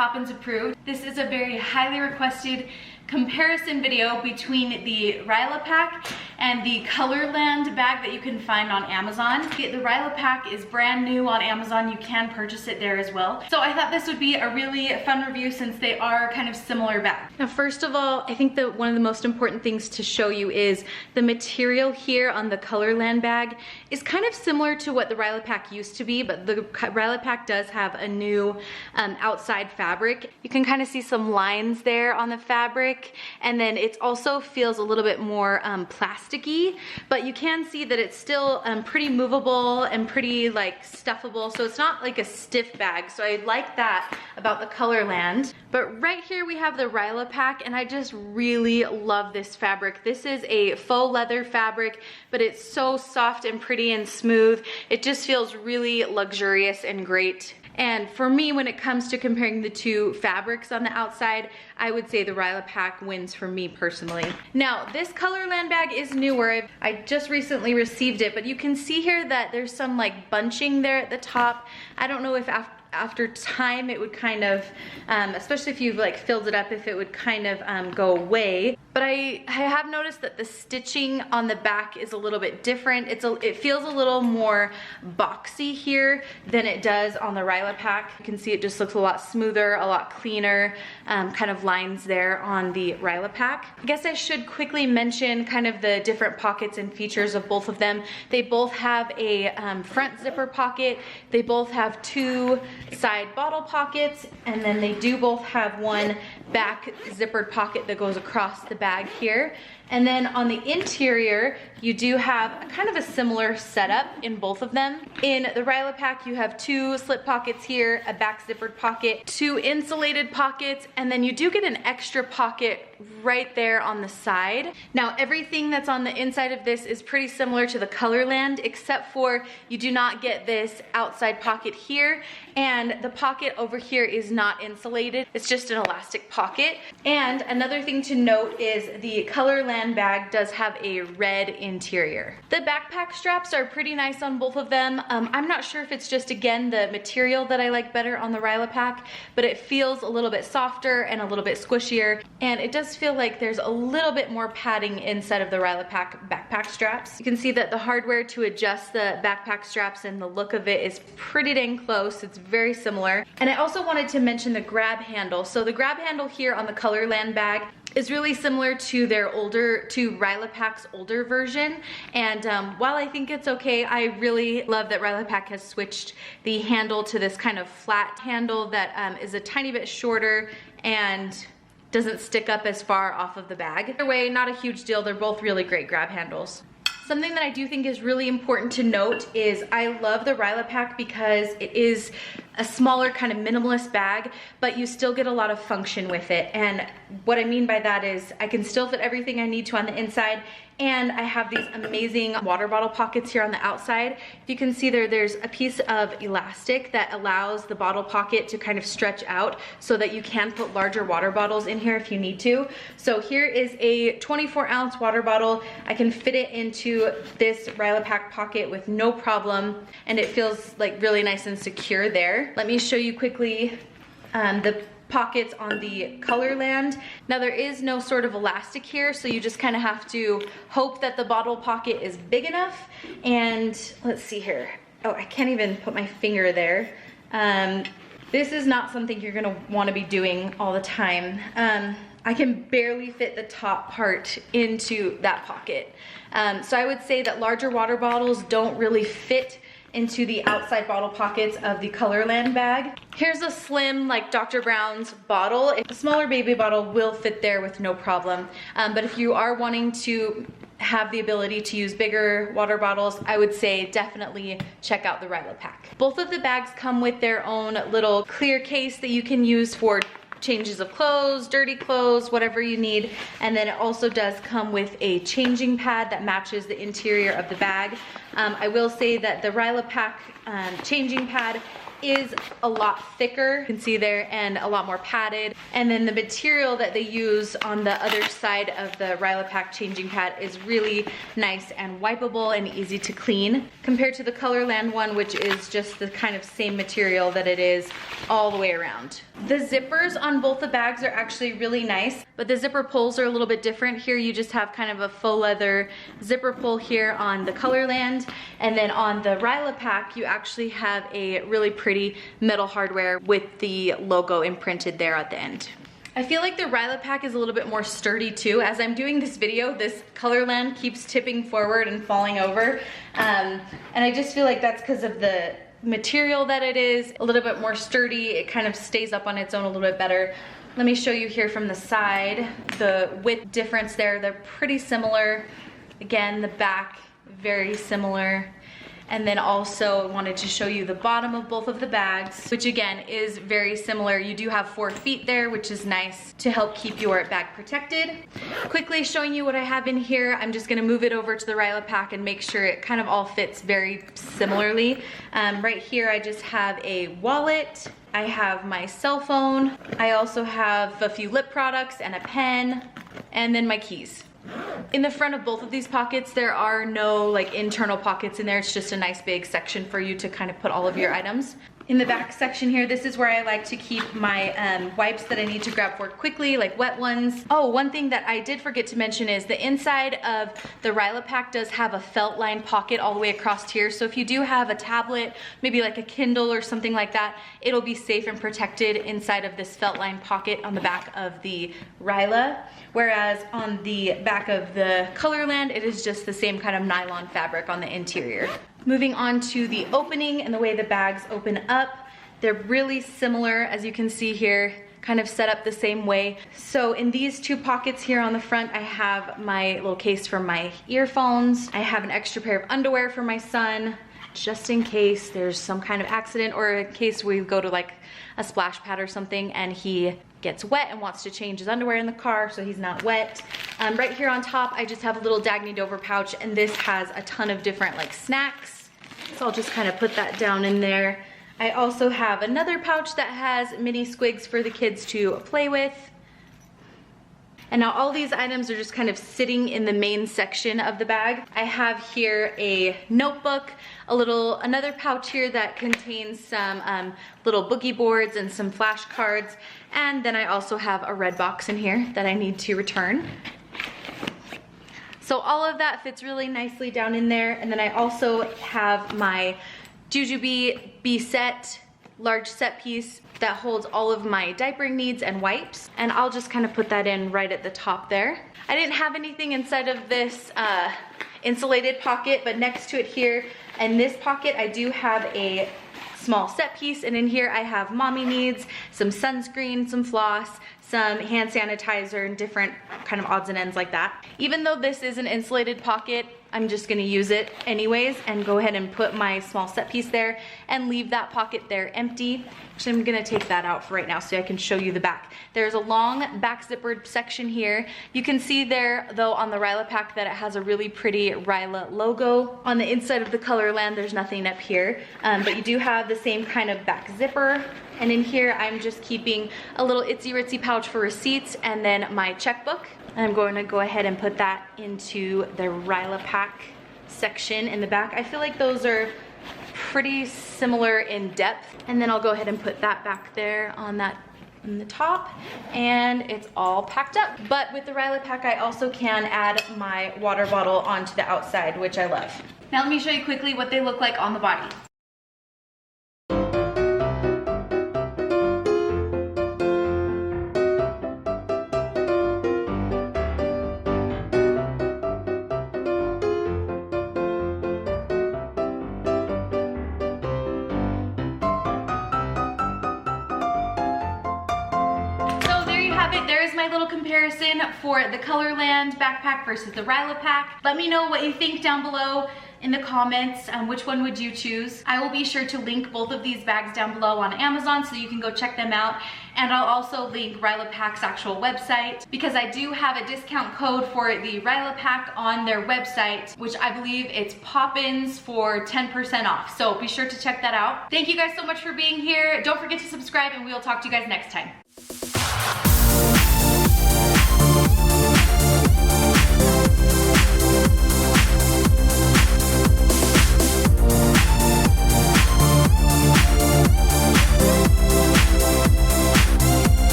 Poppins approved. This is a very highly requested comparison video between the Ryla pack and the Colorland bag that you can find on Amazon. The Ryla pack is brand new on Amazon. You can purchase it there as well. So I thought this would be a really fun review since they are kind of similar bags. Now, first of all, I think that one of the most important things to show you is the material here on the Colorland bag is kind of similar to what the Ryla pack used to be, but the Ryla pack does have a new outside fabric. You can kind of see some lines there on the fabric. And then it also feels a little bit more plasticky, but you can see that it's still pretty movable and pretty like stuffable. So it's not like a stiff bag. So I like that about the Colorland. But right here we have the Ryla pack, and I just really love this fabric. This is a faux leather fabric, but it's so soft and pretty and smooth. It just feels really luxurious and great. And for me, when it comes to comparing the two fabrics on the outside, I would say the Ryla pack wins for me personally. Now, this Colorland bag is newer. I just recently received it, but you can see here that there's some like bunching there at the top. I don't know if after time it would kind of, especially if you've like filled it up, if it would kind of go away. But I have noticed that the stitching on the back is a little bit different. It feels a little more boxy here than it does on the Ryla pack. You can see it just looks a lot smoother, a lot cleaner, kind of lines there on the Ryla pack. I guess I should quickly mention kind of the different pockets and features of both of them. They both have a front zipper pocket. They both have two side bottle pockets, and then they do both have one back zippered pocket that goes across the bag here. And then on the interior, you do have kind of a similar setup in both of them. In the Ryla pack, you have two slip pockets here, a back zippered pocket, two insulated pockets, and then you do get an extra pocket right there on the side. Now, everything that's on the inside of this is pretty similar to the Colorland, except for you do not get this outside pocket here, and the pocket over here is not insulated. It's just an elastic pocket. And another thing to note is the Colorland bag does have a red interior. The backpack straps are pretty nice on both of them. I'm not sure if it's just, again, the material that I like better on the Ryla pack, but it feels a little bit softer and a little bit squishier, and it does feel like there's a little bit more padding inside of the Ryla pack backpack straps. You can see that the hardware to adjust the backpack straps and the look of it is pretty dang close. It's very similar. And I also wanted to mention the grab handle. So the grab handle here on the Colorland bag is really similar to Ryla pack's older version. And while I think it's okay, I really love that Ryla pack has switched the handle to this kind of flat handle that is a tiny bit shorter and doesn't stick up as far off of the bag. Either way, not a huge deal. They're both really great grab handles. Something that I do think is really important to note is I love the Ryla pack because it is a smaller kind of minimalist bag, but you still get a lot of function with it. And what I mean by that is I can still fit everything I need to on the inside, and I have these amazing water bottle pockets here on the outside. If you can see there's a piece of elastic that allows the bottle pocket to kind of stretch out so that you can put larger water bottles in here if you need to. So here is a 24-ounce water bottle. I can fit it into this Ryla pack pocket with no problem, and it feels like really nice and secure there. Let me show you quickly the pockets on the Colorland. Now, there is no sort of elastic here, so you just kind of have to hope that the bottle pocket is big enough. And let's see here. Oh, I can't even put my finger there. This is not something you're gonna wanna be doing all the time. I can barely fit the top part into that pocket. So I would say that larger water bottles don't really fit into the outside bottle pockets of the Colorland bag. Here's a slim, like Dr. Brown's bottle. A smaller baby bottle will fit there with no problem. But if you are wanting to have the ability to use bigger water bottles, I would say definitely check out the Ryla pack. Both of the bags come with their own little clear case that you can use for changes of clothes, dirty clothes, whatever you need. And then it also does come with a changing pad that matches the interior of the bag. I will say that the Ryla pack changing pad is a lot thicker, you can see there, and a lot more padded. And then the material that they use on the other side of the Ryla pack changing pad is really nice and wipeable and easy to clean, compared to the Colorland one, which is just the kind of same material that it is all the way around. The zippers on both the bags are actually really nice, but the zipper pulls are a little bit different. Here you just have kind of a faux leather zipper pull here on the Colorland, and then on the Ryla pack you actually have a really pretty metal hardware with the logo imprinted there at the end. I feel like the Ryla pack is a little bit more sturdy too. As I'm doing this video, this Colorland keeps tipping forward and falling over, and I just feel like that's because of the material that it is. A little bit more sturdy, it kind of stays up on its own a little bit better. Let me show you here from the side the width difference there. They're pretty similar. Again, the back very similar. And then also wanted to show you the bottom of both of the bags, which again is very similar. You do have 4 feet there, which is nice to help keep your bag protected. Quickly showing you what I have in here. I'm just gonna move it over to the Ryla pack and make sure it kind of all fits very similarly. Right here I just have a wallet. I have my cell phone. I also have a few lip products and a pen, and then my keys. In the front of both of these pockets, there are no like internal pockets in there. It's just a nice big section for you to kind of put all of your items. In the back section here, this is where I like to keep my wipes that I need to grab for quickly, like wet ones. Oh, one thing that I did forget to mention is the inside of the Ryla pack does have a felt lined pocket all the way across here. So if you do have a tablet, maybe like a Kindle or something like that, it'll be safe and protected inside of this felt lined pocket on the back of the Ryla. Whereas on the back of the Colorland, it is just the same kind of nylon fabric on the interior. Moving on to the opening and the way the bags open up, they're really similar, as you can see here, kind of set up the same way. So in these 2 pockets here on the front, I have my little case for my earphones. I have an extra pair of underwear for my son, just in case there's some kind of accident, or in case we go to like a splash pad or something and he gets wet and wants to change his underwear in the car so he's not wet. Right here on top, I just have a little Dagny Dover pouch, and this has a ton of different like snacks. So I'll just kind of put that down in there. I also have another pouch that has mini squigs for the kids to play with. And now all these items are just kind of sitting in the main section of the bag. I have here a notebook, another pouch here that contains some little boogie boards and some flashcards. And then I also have a red box in here that I need to return. So all of that fits really nicely down in there. And then I also have my Jujube B-Set large set piece that holds all of my diapering needs and wipes, and I'll just kind of put that in right at the top there. I didn't have anything inside of this insulated pocket, but next to it here in this pocket I do have a small set piece, and in here I have mommy needs, some sunscreen, some floss, some hand sanitizer, and different kind of odds and ends like that. Even though this is an insulated pocket, I'm just gonna use it anyways and go ahead and put my small set piece there and leave that pocket there empty. Actually, I'm gonna take that out for right now so I can show you the back. There's a long back zippered section here. You can see there though on the Ryla pack that it has a really pretty Ryla logo. On the inside of the Colorland, there's nothing up here, but you do have the same kind of back zipper. And in here, I'm just keeping a little itsy ritzy pouch for receipts and then my checkbook. And I'm going to go ahead and put that into the Ryla pack section in the back. I feel like those are pretty similar in depth. And then I'll go ahead and put that back there on that in the top, and it's all packed up. But with the Ryla pack, I also can add my water bottle onto the outside, which I love. Now let me show you quickly what they look like on the body. There is my little comparison for the Colorland backpack versus the Ryla pack. Let me know what you think down below. in the comments which one would you choose. I will be sure to link both of these bags down below on Amazon so you can go check them out. And I'll also link Ryla Pack's actual website because I do have a discount code for the Ryla Pack on their website, which I believe it's Poppins for 10% off. So be sure to check that out. Thank you guys so much for being here. Don't forget to subscribe and we'll talk to you guys next time.